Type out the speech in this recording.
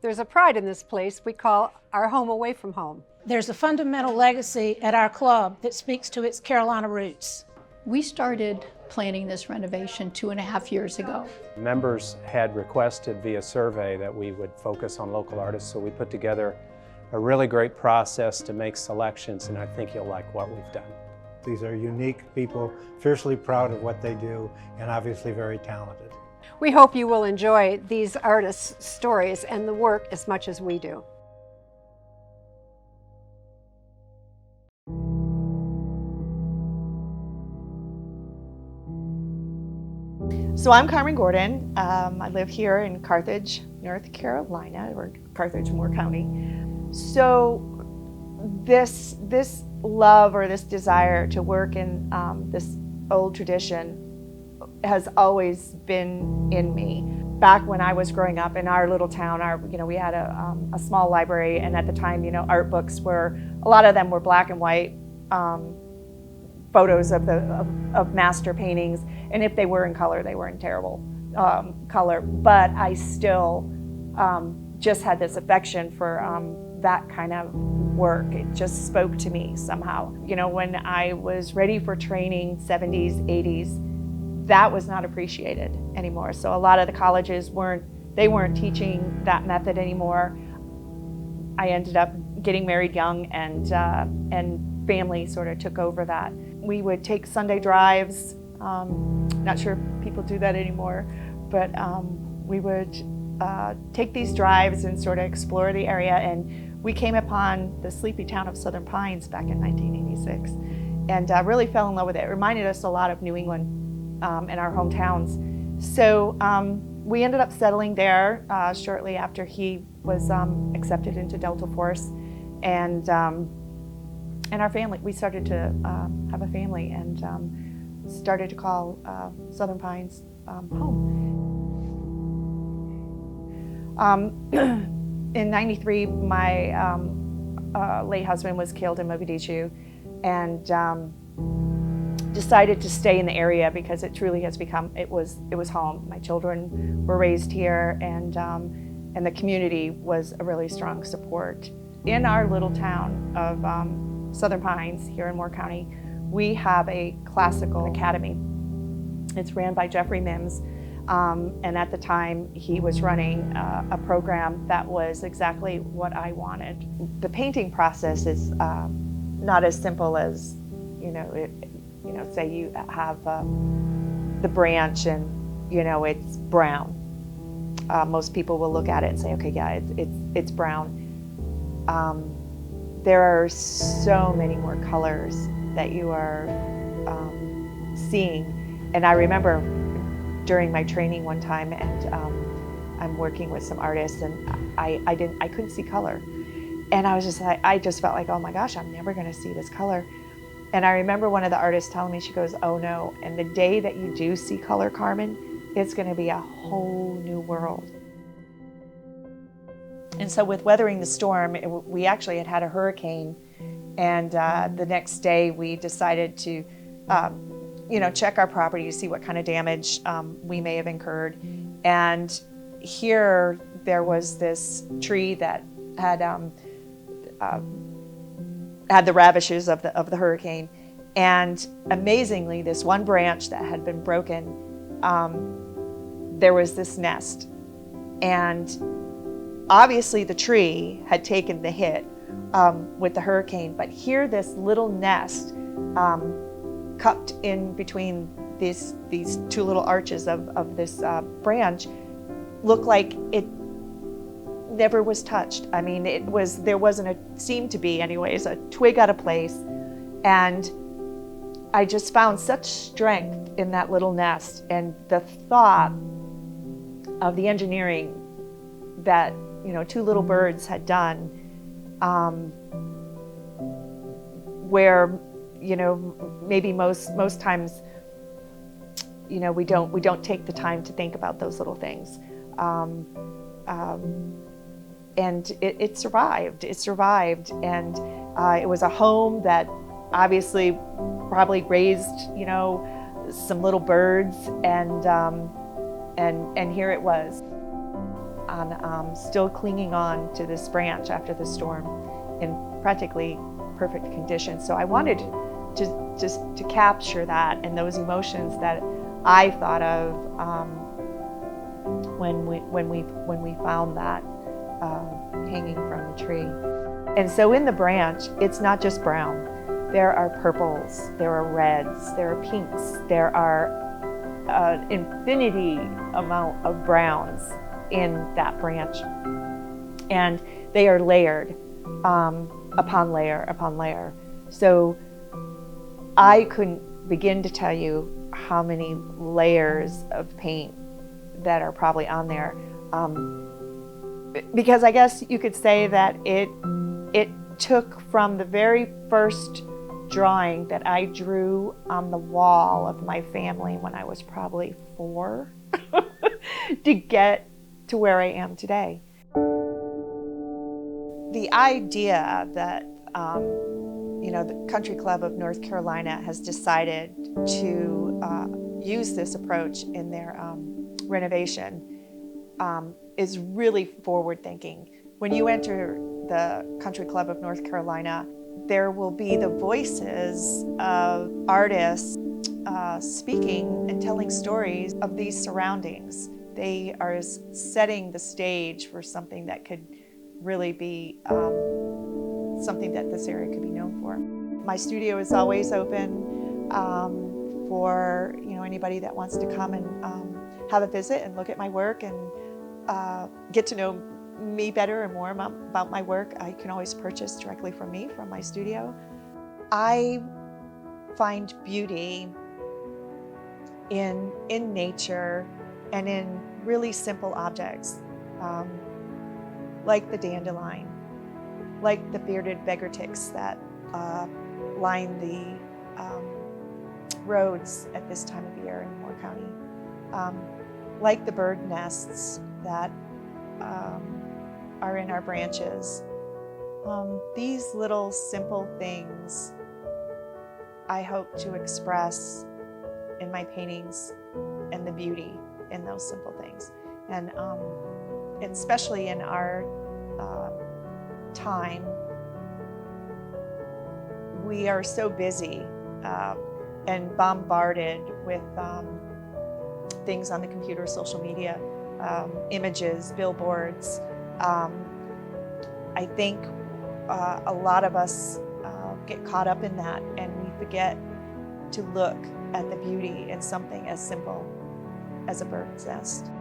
There's a pride in this place we call our home away from home. There's a fundamental legacy at our club that speaks to its Carolina roots. We started planning this renovation 2.5 years ago. Members had requested via survey that we would focus on local artists, so we put together a really great process to make selections, and I think you'll like what we've done. These are unique people, fiercely proud of what they do, and obviously very talented. We hope you will enjoy these artists' stories and the work as much as we do. So I'm Carmen Gordon. I live here in Carthage, North Carolina, or Carthage, Moore County. So this love or this desire to work in this old tradition has always been in me. Back when I was growing up in our little town, we had a small library, and at the time, art books were, a lot of them were black and white photos of master paintings, and if they were in color, they were in terrible color. But I still just had this affection for that kind of work. It just spoke to me somehow. When I was ready for training, 70s, 80s, that was not appreciated anymore. So a lot of the colleges weren't teaching that method anymore. I ended up getting married young, and family sort of took over that. We would take Sunday drives. Not sure if people do that anymore, but we would take these drives and sort of explore the area. And we came upon the sleepy town of Southern Pines back in 1986, and really fell in love with it. It reminded us a lot of New England and our hometowns. So we ended up settling there shortly after he was accepted into Delta Force, and our family. We started to have a family and started to call Southern Pines home. In '93, my late husband was killed in Mogadishu, and decided to stay in the area because it truly has become, it was home. My children were raised here, and the community was a really strong support. In our little town of Southern Pines here in Moore County, we have a classical academy. It's ran by Jeffrey Mims, and at the time he was running a program that was exactly what I wanted. The painting process is not as simple as, say you have the branch and, it's brown. Most people will look at it and say, okay, yeah, it's brown. There are so many more colors that you are seeing. And I remember during my training one time, and I'm working with some artists, and I couldn't see color. And I was just like, I just felt like, oh my gosh, I'm never gonna see this color. And I remember one of the artists telling me, she goes, oh no, and the day that you do see color, Carmen, it's gonna be a whole new world. And so with weathering the storm, we actually had a hurricane, and the next day we decided to check our property to see what kind of damage we may have incurred. And here there was this tree that had the ravages of the hurricane, and amazingly, this one branch that had been broken, there was this nest, and obviously the tree had taken the hit with the hurricane, but here this little nest cupped in between these two little arches of this branch looked like it never was touched. I mean, seemed to be anyways, a twig out of place. And I just found such strength in that little nest, and the thought of the engineering that, two little birds had done, where, maybe most times, we don't take the time to think about those little things. And it survived. It survived, and it was a home that obviously probably raised, some little birds, and here it was. still clinging on to this branch after the storm in practically perfect condition. So I wanted to capture that and those emotions that I thought of when we found that hanging from the tree. And so in the branch, it's not just brown. There are purples, there are reds, there are pinks, there are an infinity amount of browns in that branch. And they are layered upon layer upon layer. So I couldn't begin to tell you how many layers of paint that are probably on there. Because I guess you could say that it took from the very first drawing that I drew on the wall of my family when I was probably 4 to get to where I am today. The idea that the Country Club of North Carolina has decided to use this approach in their renovation is really forward-thinking. When you enter the Country Club of North Carolina, there will be the voices of artists speaking and telling stories of these surroundings. They are setting the stage for something that could really be something that this area could be known for. My studio is always open for anybody that wants to come and have a visit and look at my work and get to know me better and more about my work. I can always purchase directly from me, from my studio. I find beauty in nature and in really simple objects, like the dandelion, like the bearded beggar ticks that line the roads at this time of year in Moore County, like the bird nests that are in our branches. These little simple things I hope to express in my paintings and the beauty in those simple things. And especially in our time, we are so busy and bombarded with things on the computer, social media, images, billboards. I think a lot of us get caught up in that, and we forget to look at the beauty in something as simple as a bird's nest.